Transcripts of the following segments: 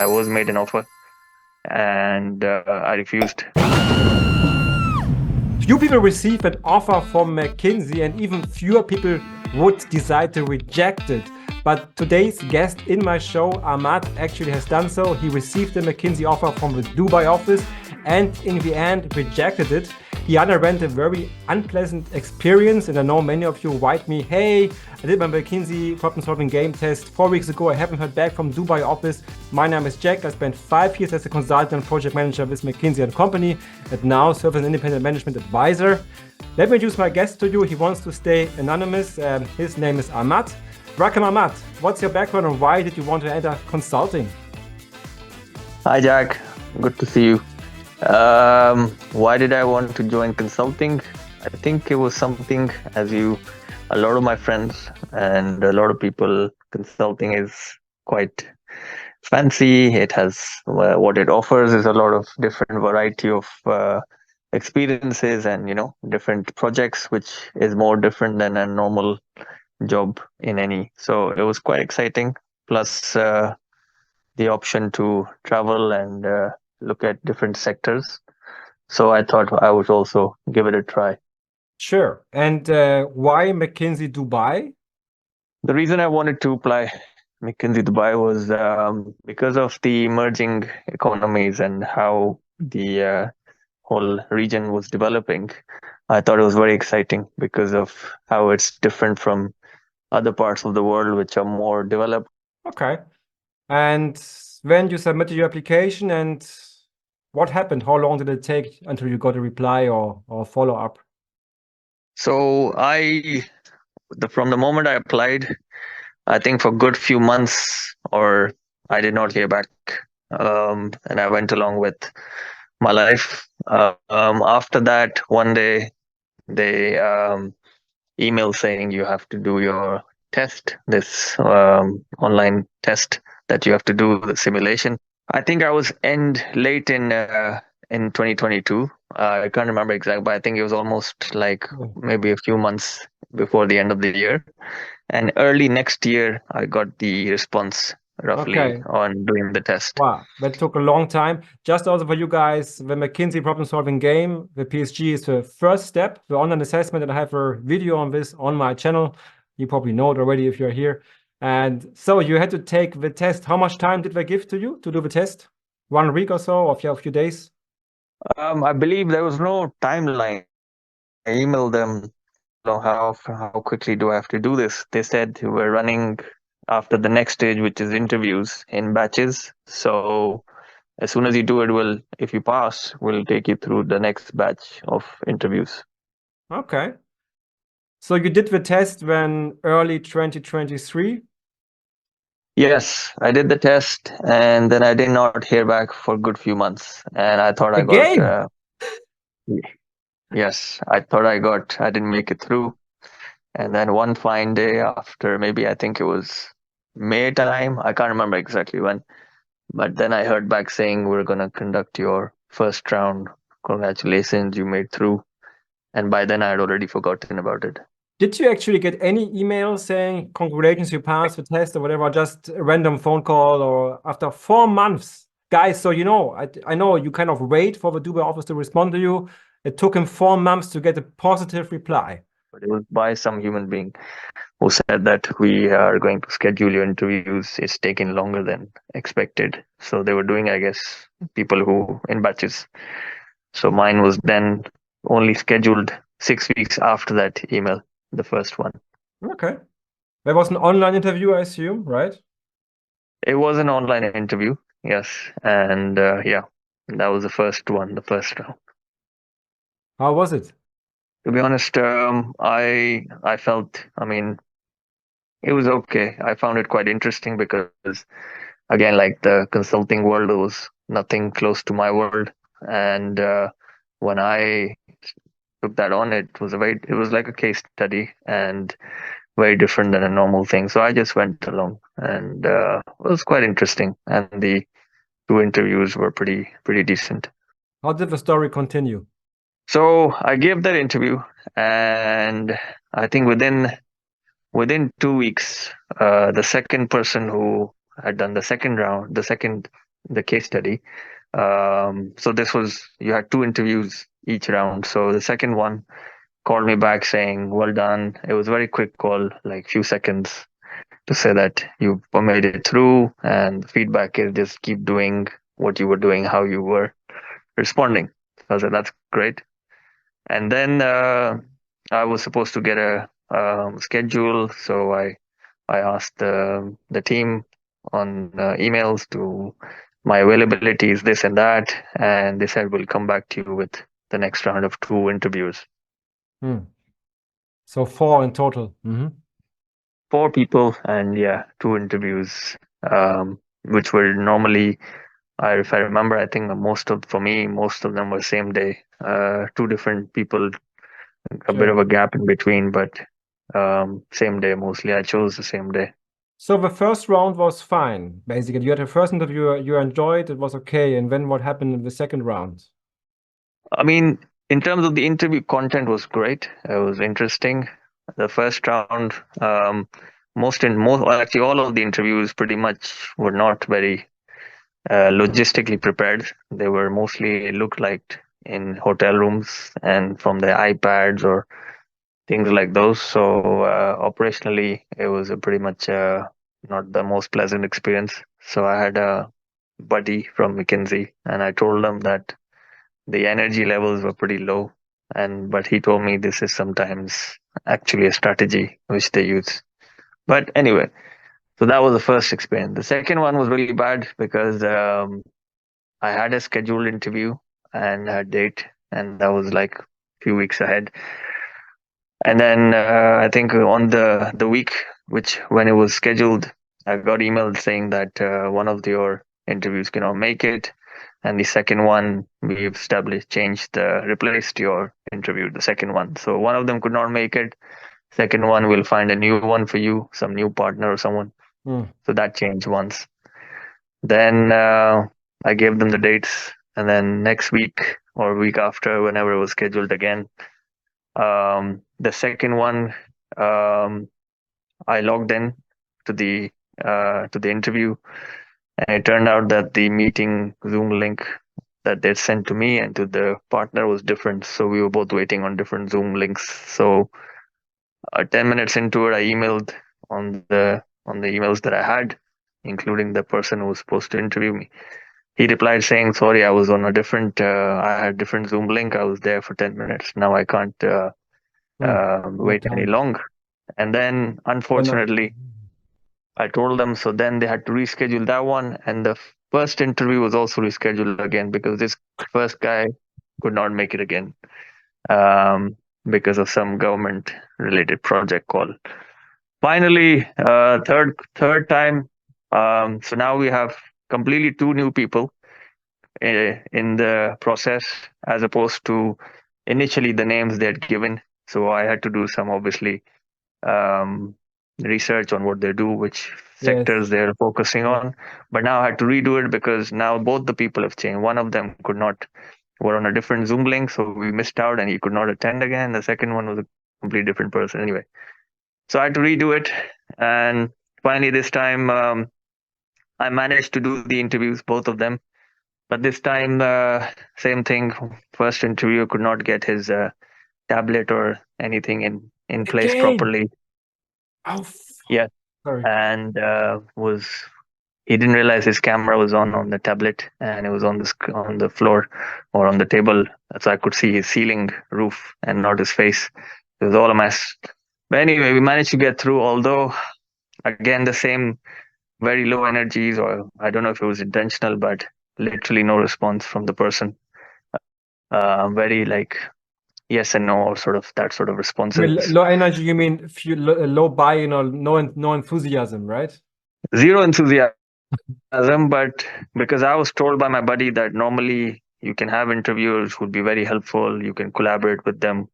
I was made an offer, and I refused. Few people receive an offer from McKinsey, and even fewer people would decide to reject it. But today's guest in my show, Ahmad, actually has done so. He received a McKinsey offer from the Dubai office and in the end rejected it. He underwent a very unpleasant experience, and I know many of you write me, hey, I did my McKinsey problem-solving game test 4 weeks ago. I haven't heard back from Dubai office. My name is Jack. I spent 5 years as a consultant and project manager with McKinsey & Company, and now serve as an independent management advisor. Let me introduce my guest to you. He wants to stay anonymous. His name is Ahmad. Welcome, Ahmad. What's your background and why did you want to enter consulting? Hi, Jack. Good to see you. Why did I want to join consulting? I think it was something, a lot of my friends and a lot of people, consulting is quite fancy. It has what it offers is a lot of different variety of experiences and different projects, which is more different than a normal job in any. So it was quite exciting. Plus the option to travel and look at different sectors. So I thought I would also give it a try. Sure. And why McKinsey Dubai? The reason I wanted to apply McKinsey Dubai was because of the emerging economies and how the whole region was developing. I thought it was very exciting because of how it's different from other parts of the world which are more developed. Okay. And when you submitted your application and what happened? How long did it take until you got a reply or follow up? So from the moment I applied, I think for a good few months, or I did not hear back, and I went along with my life. After that, one day they email saying you have to do your test, this online test that you have to do the simulation. I think I was end late in 2022. I can't remember exactly, but I think it was almost like maybe a few months before the end of the year. And early next year, I got the response roughly Okay. on doing the test. Wow, that took a long time. Just also for you guys, the McKinsey problem-solving game, the PSG is the first step, the online assessment, and I have a video on this on my channel. You probably know it already if you're here. And so you had to take the test. How much time did they give to you to do the test? 1 week or so, or a few days? I believe there was no timeline. I emailed them, how quickly do I have to do this? They said we're running after the next stage, which is interviews in batches. So as soon as you do it, if you pass, we'll take you through the next batch of interviews. Okay. So you did the test when early 2023? Yes, I did the test and then I did not hear back for a good few months. And I thought Again? yes, I didn't make it through. And then one fine day after, maybe I think it was May time, I can't remember exactly when, but then I heard back saying we're going to conduct your first round. Congratulations, you made through. And by then I had already forgotten about it. Did you actually get any email saying, congratulations, you passed the test or whatever, just a random phone call or after 4 months? Guys, so I know you kind of wait for the Dubai office to respond to you. It took him 4 months to get a positive reply. But it was by some human being who said that we are going to schedule your interviews. It's taken longer than expected. So they were doing, I guess, people who in batches. So mine was then only scheduled 6 weeks after that email, the first one. Okay. There was an online interview, I assume, right? It was an online interview, yes. And yeah, that was the first one, the first round. How was it? To be honest, I felt, I mean, it was okay. I found it quite interesting because, again, like the consulting world was nothing close to my world. And when I took that on, it was like a case study and very different than a normal thing. So I just went along, and it was quite interesting. And the two interviews were pretty decent. How did the story continue? So I gave that interview, and I think within 2 weeks, the second person who had done the second round, the second the case study. So this was, you had two interviews each round. So the second one called me back saying, "Well done." It was a very quick call, like few seconds, to say that you made it through, and the feedback is just keep doing what you were doing, how you were responding. So I said, "That's great." And then I was supposed to get a schedule, so I asked the team on emails to my availability is this and that, and they said we'll come back to you with the next round of two interviews. Hmm. So 4 in total. Four people, and yeah, two interviews, which were normally, if I remember, I think most of them were same day. Two different people, a bit Okay. of a gap in between, but same day mostly. I chose the same day. So the first round was fine, basically. You had a first interview, you enjoyed, it was okay. And then what happened in the second round? I mean, in terms of the interview content was great. It was interesting. The first round, most actually all of the interviews pretty much were not very logistically prepared. They were mostly looked like in hotel rooms and from their iPads or things like those. So operationally, it was a pretty much not the most pleasant experience. So I had a buddy from McKinsey, and I told him that the energy levels were pretty low, and but he told me this is sometimes actually a strategy which they use. But anyway, so that was the first experience. The second one was really bad because I had a scheduled interview and a date, and that was like a few weeks ahead. And then I think on the week which when it was scheduled, I got emailed saying that one of your interviews cannot make it, and the second one we've established changed replaced your interview, the second one. So one of them could not make it. Second one, we'll find a new one for you, some new partner or someone. Hmm. So that changed once. Then I gave them the dates, and then next week or week after, whenever it was scheduled again, the second one, um, I logged in to the interview, and it turned out that the meeting Zoom link that they'd sent to me and to the partner was different. So we were both waiting on different Zoom links. So 10 minutes into it, I emailed on the emails that I had, including the person who was supposed to interview me. He replied saying, "Sorry, I was on a different. I had different Zoom link. I was there for 10 minutes. Now I can't Hmm. No wait any time. longer." And then, No. unfortunately, I told them. So then they had to reschedule that one, and the first interview was also rescheduled again because this first guy could not make it again um, because of some government-related project call. Finally, third time. So now we have completely two new people in the process, as opposed to initially the names they had given. So I had to do some obviously um, research on what they do, which Yes. sectors they're focusing Yeah. on. But now I had to redo it because now both the people have changed. One of them could not, were on a different Zoom link, so we missed out and he could not attend again. The second one was a completely different person. Anyway, so I had to redo it. And finally, this time, I managed to do the interviews, both of them. But this time, same thing. First interviewer could not get his tablet or anything in place Again. properly. Oh, Yeah, sorry. and was he didn't realize his camera was on the tablet and it was on on the floor or on the table, so I could see his ceiling roof and not his face. It was all a mess. But anyway, we managed to get through. Although again, the same very low energies, or I don't know if it was intentional, but literally no response from the person. Very like yes and no, or sort of that sort of With responses. low energy, you mean low buy-in or no enthusiasm, right? Zero enthusiasm, but because I was told by my buddy that normally you can have interviewers who'd be very helpful, you can collaborate with them.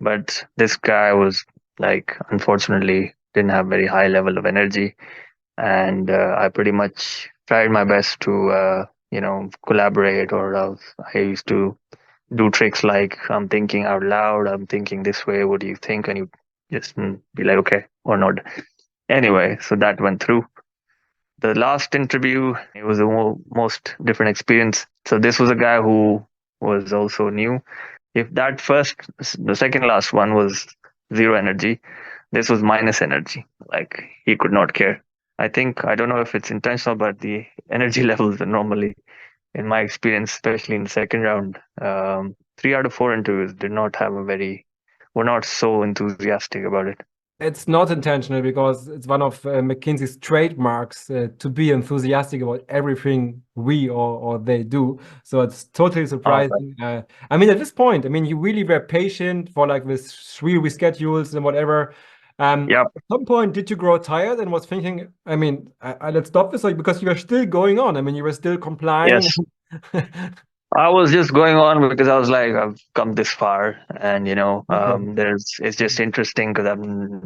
But this guy was like, unfortunately, didn't have very high level of energy. And I pretty much tried my best to, collaborate, or I used to do tricks like I'm thinking out loud, I'm thinking this way, what do you think? And you just be like, okay, or not. Anyway, so that went through. The last interview, it was the most different experience. So this was a guy who was also new. If that the second last one was zero energy, this was minus energy. Like he could not care. I don't know if it's intentional, but the energy levels are normally, in my experience, especially in the second round, 3 out of 4 interviews did not have were not so enthusiastic about it. It's not intentional because it's one of McKinsey's trademarks to be enthusiastic about everything we or they do. So it's totally All right. surprising. I mean, at this point, I mean, you really were patient for like with 3 reschedules and whatever. Yep. At some point, did you grow tired and was thinking, I mean, let's stop this, like, because you were still going on. I mean, you were still complying. Yes. I was just going on because I was like, I've come this far, and Okay. it's just interesting because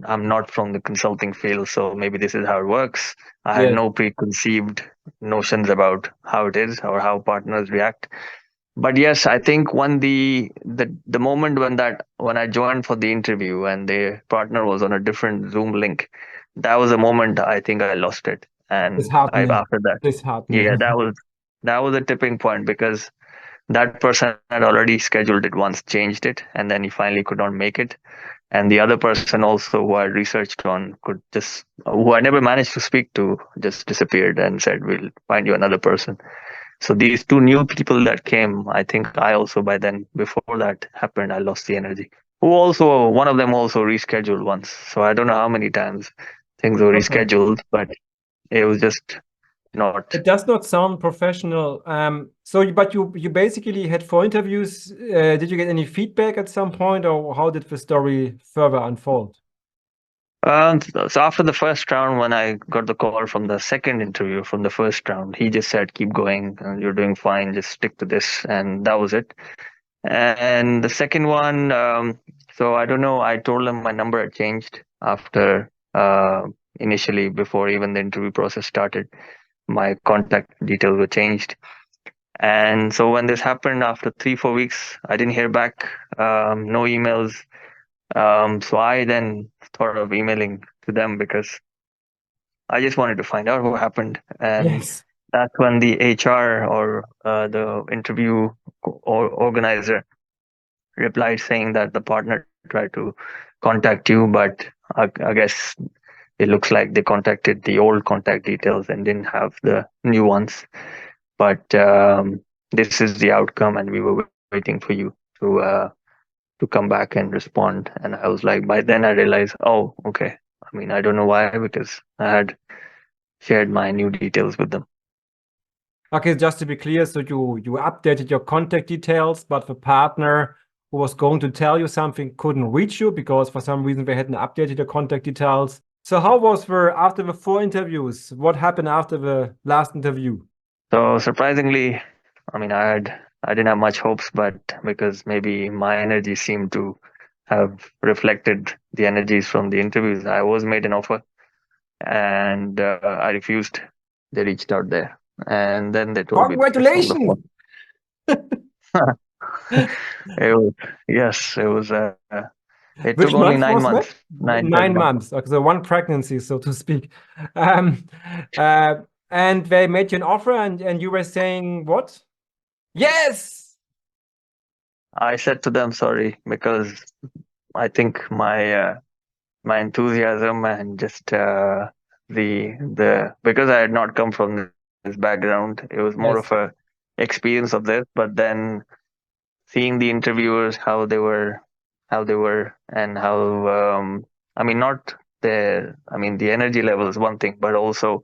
I'm not from the consulting field, so maybe this is how it works. I had Yes. no preconceived notions about how it is or how partners react. But yes, I think when the moment when I joined for the interview and the partner was on a different Zoom link, that was a moment I think I lost it, It's and I happening. after that, It's happening. yeah, that was a tipping point because that person had already scheduled it once, changed it, and then he finally could not make it. And the other person also who I researched on who I never managed to speak to, just disappeared and said, "We'll find you another person." So these two new people that came, I think I also by then, before that happened, I lost the energy. One of them also rescheduled once. So I don't know how many times things were Okay. rescheduled, but it was just not. It does not sound professional. But you basically had 4 interviews. Did you get any feedback at some point, or how did the story further unfold? So after the first round, when I got the call from the second interview from the first round, he just said, "Keep going. You're doing fine. Just stick to this," and that was it. And the second one, so I don't know. I told him my number had changed after initially before even the interview process started. My contact details were changed, and so when this happened after 3 4 weeks, I didn't hear back. No emails. So I then thought of emailing to them because I just wanted to find out what happened. And Yes. that's when the HR or the interview organizer replied saying that the partner tried to contact you, but I guess it looks like they contacted the old contact details and didn't have the new ones. But this is the outcome, and we were waiting for you to come back and respond. And I was like, by then I realized, oh, okay. I mean, I don't know why, because I had shared my new details with them. Okay, just to be clear, so you updated your contact details, but the partner who was going to tell you something couldn't reach you because for some reason they hadn't updated your contact details. So how was after the 4 interviews? What happened after the last interview? So surprisingly, I mean, I didn't have much hopes, but because maybe my energy seemed to have reflected the energies from the interviews, I was made an offer, and I refused. They reached out there, and then they told me this on the Congratulations! phone. It was, yes, it was. It took Which only month nine was that? months, nine, 10 months. 9 months. Okay, so one pregnancy, so to speak. Um, uh, and they made you an offer, and you were saying what? Yes! I said to them sorry because I think my enthusiasm and just the because I had not come from this background, it was more Yes. of a experience of this. But then seeing the interviewers, how they were, and how I mean, not I mean, the energy level is one thing, but also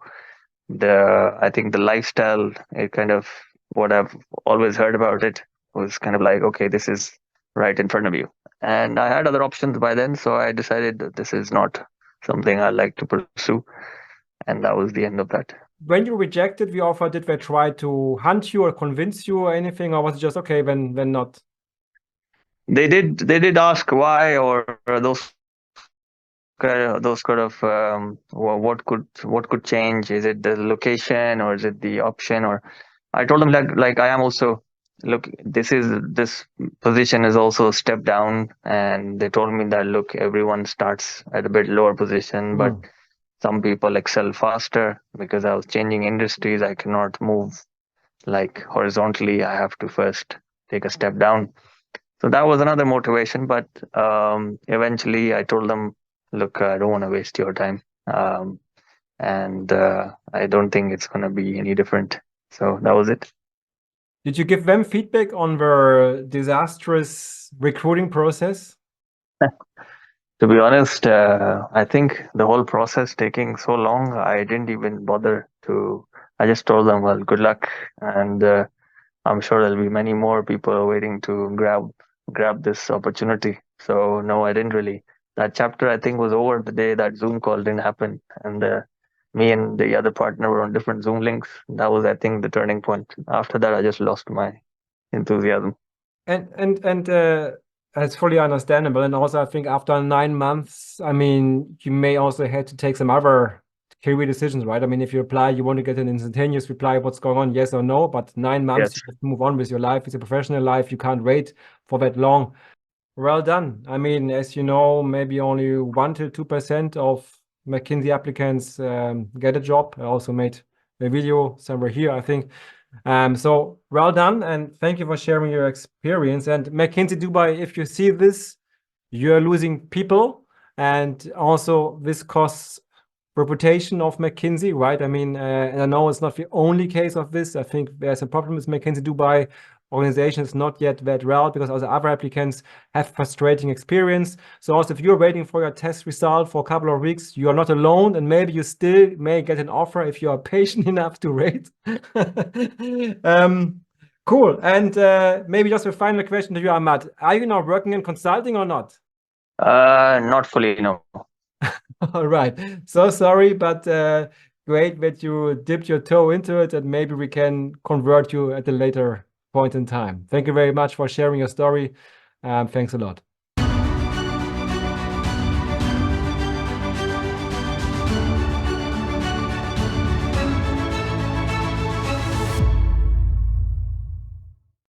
I think the lifestyle, it kind of what I've always heard about it was kind of like, okay, this is right in front of you. And I had other options by then, so I decided that this is not something I like to pursue. And that was the end of that. When you rejected the offer, did they try to hunt you or convince you or anything, or was it just okay when not? They did ask why, or those kind of what could change. Is it the location, or is it the option? Or I told them, like I am also, look, this position is also a step down, and they told me that, look, everyone starts at a bit lower position, but Hmm. Some people excel faster because I was changing industries. I cannot move like horizontally. I have to first take a step down. So that was another motivation. But eventually I told them, look, I don't want to waste your time. And I don't think it's going to be any different. So that was it. Did you give them feedback on the disastrous recruiting process? To be honest, I think the whole process taking so long, I didn't even bother to. I just told them, well, good luck, and I'm sure there'll be many more people waiting to grab this opportunity. So no, I didn't really. That chapter I think was over the day that Zoom call didn't happen, and me and the other partner were on different Zoom links. That was, I think, the turning point. After that, I just lost my enthusiasm. And it's fully understandable. And also, I think after 9 months, I mean, you may also have to take some other career decisions, right? I mean, if you apply, you want to get an instantaneous reply, what's going on, yes or no. But 9 months, Yes. you have to move on with your life, with your professional life. You can't wait for that long. Well done. I mean, as you know, maybe only 1 to 2% of McKinsey applicants get a job. I also made a video somewhere here, I think. So well done, and thank you for sharing your experience. And McKinsey Dubai, if you see this, you're losing people, and also this costs reputation of McKinsey, right? I mean, and I know it's not the only case of this. I think there's a problem with McKinsey Dubai. Organization is not yet that well because also other applicants have frustrating experience. So also if you're waiting for your test result for a couple of weeks, you are not alone, and maybe you still may get an offer if you are patient enough to wait. Cool. And maybe just a final question to you, Ahmad. Are you now working in consulting or not? Not fully, no. All right. So sorry, but great that you dipped your toe into it, and maybe we can convert you at a later point in time. Thank you very much for sharing your story. Thanks a lot.